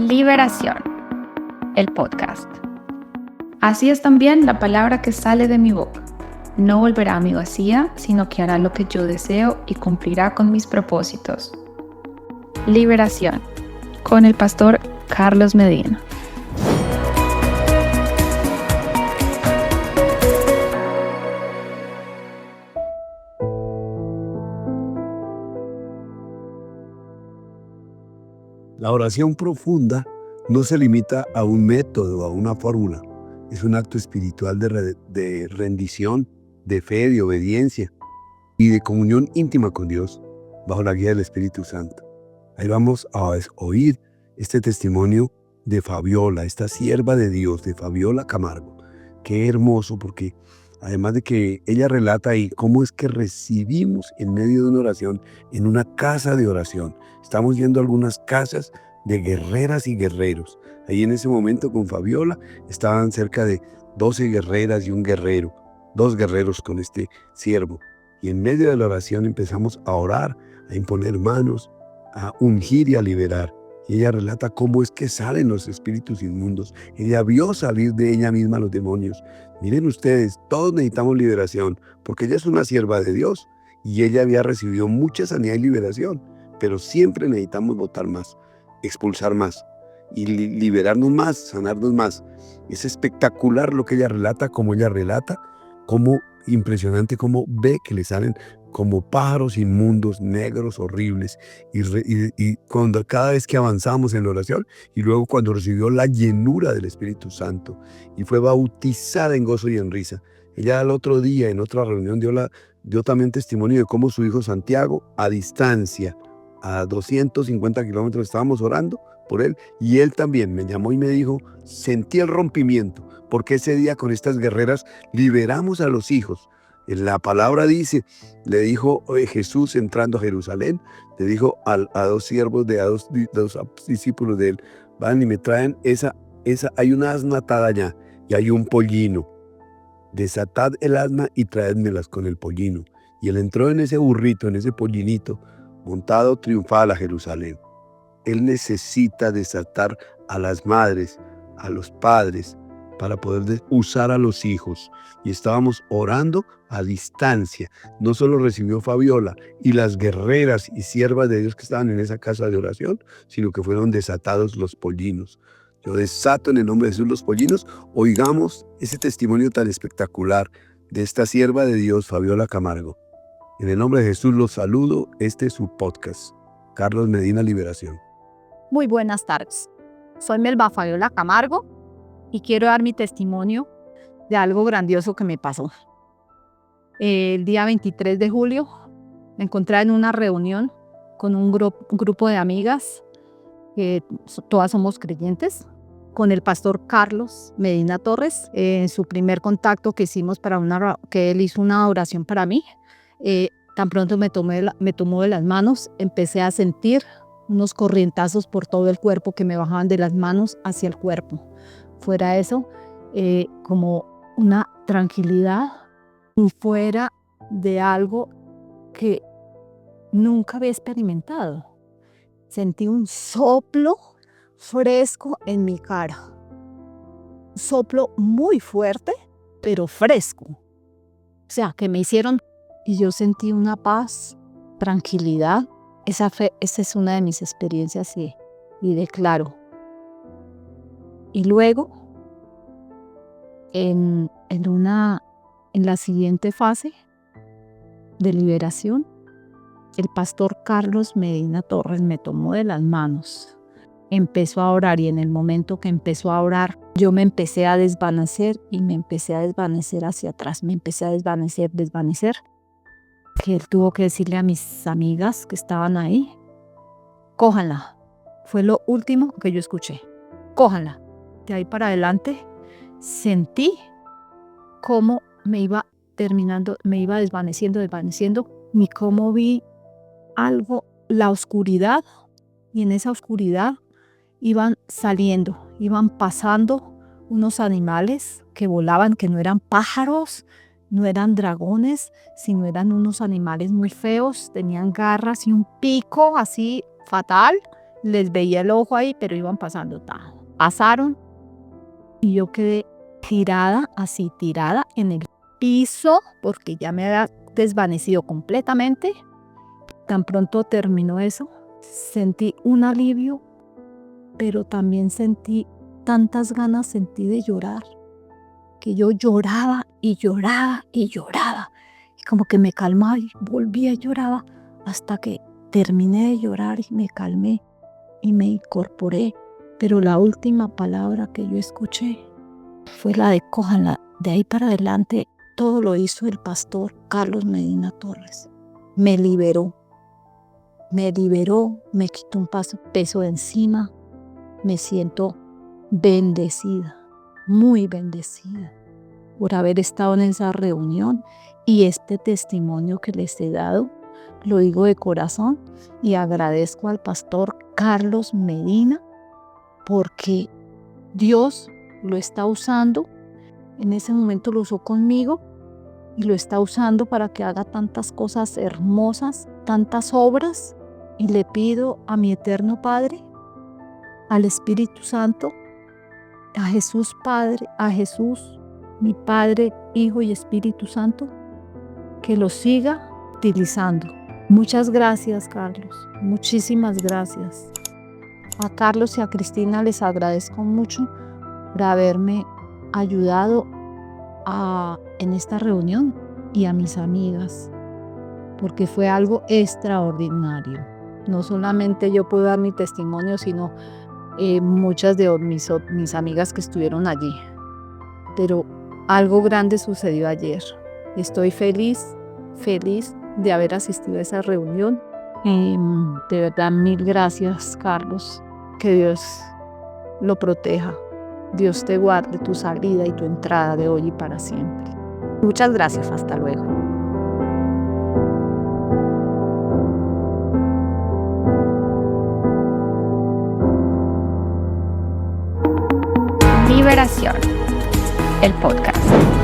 Liberación, el podcast. Así es también la palabra que sale de mi boca. No volverá a mí vacía, sino que hará lo que yo deseo y cumplirá con mis propósitos. Liberación, con el pastor Carlos Medina. La oración profunda no se limita a un método, a una fórmula. Es un acto espiritual de rendición, de fe, de obediencia y de comunión íntima con Dios bajo la guía del Espíritu Santo. Ahí vamos a oír este testimonio de Fabiola, esta sierva de Dios, de Fabiola Camargo. Qué hermoso, porque además de que ella relata ahí cómo es que recibimos en medio de una oración, en una casa de oración. Estamos viendo algunas casas de guerreras y guerreros. Ahí en ese momento con Fabiola estaban cerca de 12 guerreras y un guerrero, 2 guerreros con este siervo. Y en medio de la oración empezamos a orar, a imponer manos, a ungir y a liberar. Y ella relata cómo es que salen los espíritus inmundos. Ella vio salir de ella misma los demonios. Miren ustedes, todos necesitamos liberación, porque ella es una sierva de Dios y ella había recibido mucha sanidad y liberación, pero siempre necesitamos botar más, expulsar más y liberarnos más, sanarnos más. Es espectacular lo que ella relata, como impresionante cómo ve que le salen como pájaros inmundos, negros, horribles, y cuando cada vez que avanzamos en la oración, y luego cuando recibió la llenura del Espíritu Santo, y fue bautizada en gozo y en risa. Ella al otro día, en otra reunión, dio también testimonio de cómo su hijo Santiago, a distancia, a 250 kilómetros, estábamos orando por él, y él también me llamó y me dijo, sentí el rompimiento, porque ese día con estas guerreras liberamos a los hijos. La palabra dice, le dijo Jesús entrando a Jerusalén, le dijo a 2 siervos a dos discípulos de él, van y me traen hay una asna atada allá y hay un pollino. Desatad el asna y traédmelas con el pollino. Y él entró en ese burrito, en ese pollinito, montado triunfal a Jerusalén. Él necesita desatar a las madres, a los padres, para poder usar a los hijos. Y estábamos orando a distancia. No solo recibió Fabiola y las guerreras y siervas de Dios que estaban en esa casa de oración, sino que fueron desatados los pollinos. Yo desato en el nombre de Jesús los pollinos. Oigamos ese testimonio tan espectacular de esta sierva de Dios, Fabiola Camargo. En el nombre de Jesús los saludo. Este es su podcast, Carlos Medina Liberación. Muy buenas tardes. Soy Melba Fabiola Camargo y quiero dar mi testimonio de algo grandioso que me pasó. El día 23 de julio me encontré en una reunión con un grupo de amigas, que todas somos creyentes, con el pastor Carlos Medina Torres. En su primer contacto que hicimos que él hizo una oración para mí, tan pronto me tomó de las manos, empecé a sentir unos corrientazos por todo el cuerpo que me bajaban de las manos hacia el cuerpo. Fuera eso, como una tranquilidad y fuera de algo que nunca había experimentado. Sentí un soplo fresco en mi cara. Un soplo muy fuerte, pero fresco. O sea, que me hicieron y yo sentí una paz, tranquilidad. Esa es una de mis experiencias y declaro. Y luego, en la siguiente fase de liberación, el pastor Carlos Medina Torres me tomó de las manos, empezó a orar y en el momento que empezó a orar, yo me empecé a desvanecer y me empecé a desvanecer hacia atrás, me empecé a desvanecer, que él tuvo que decirle a mis amigas que estaban ahí, cójanla. Fue lo último que yo escuché, cójanla. De ahí para adelante sentí cómo me iba desvaneciendo y cómo vi algo, la oscuridad, y en esa oscuridad iban pasando unos animales que volaban, que no eran pájaros, no eran dragones, sino eran unos animales muy feos, tenían garras y un pico así fatal, les veía el ojo ahí, pero iban pasando. Pasaron y yo quedé tirada, así tirada en el piso, porque ya me había desvanecido completamente. Tan pronto terminó eso, sentí un alivio, pero también sentí tantas ganas, sentí de llorar, que yo lloraba y lloraba y lloraba. Y como que me calmaba y volvía y lloraba hasta que terminé de llorar y me calmé y me incorporé. Pero la última palabra que yo escuché fue la de cójanla. De ahí para adelante todo lo hizo el pastor Carlos Medina Torres. Me liberó, me quitó un peso de encima. Me siento bendecida, muy bendecida por haber estado en esa reunión, y este testimonio que les he dado lo digo de corazón y agradezco al pastor Carlos Medina porque Dios lo está usando. En ese momento lo usó conmigo y lo está usando para que haga tantas cosas hermosas, tantas obras, y le pido a mi eterno Padre, al Espíritu Santo, a Jesús Padre, a Jesús, mi Padre, Hijo y Espíritu Santo, que lo siga utilizando. Muchas gracias, Carlos. Muchísimas gracias. A Carlos y a Cristina les agradezco mucho por haberme ayudado en esta reunión, y a mis amigas, porque fue algo extraordinario. No solamente yo puedo dar mi testimonio, sino muchas de mis amigas que estuvieron allí. Pero algo grande sucedió ayer. Estoy feliz de haber asistido a esa reunión. De verdad, mil gracias, Carlos. Que Dios lo proteja. Dios te guarde tu salida y tu entrada de hoy y para siempre. Muchas gracias. Hasta luego. Liberación, el podcast.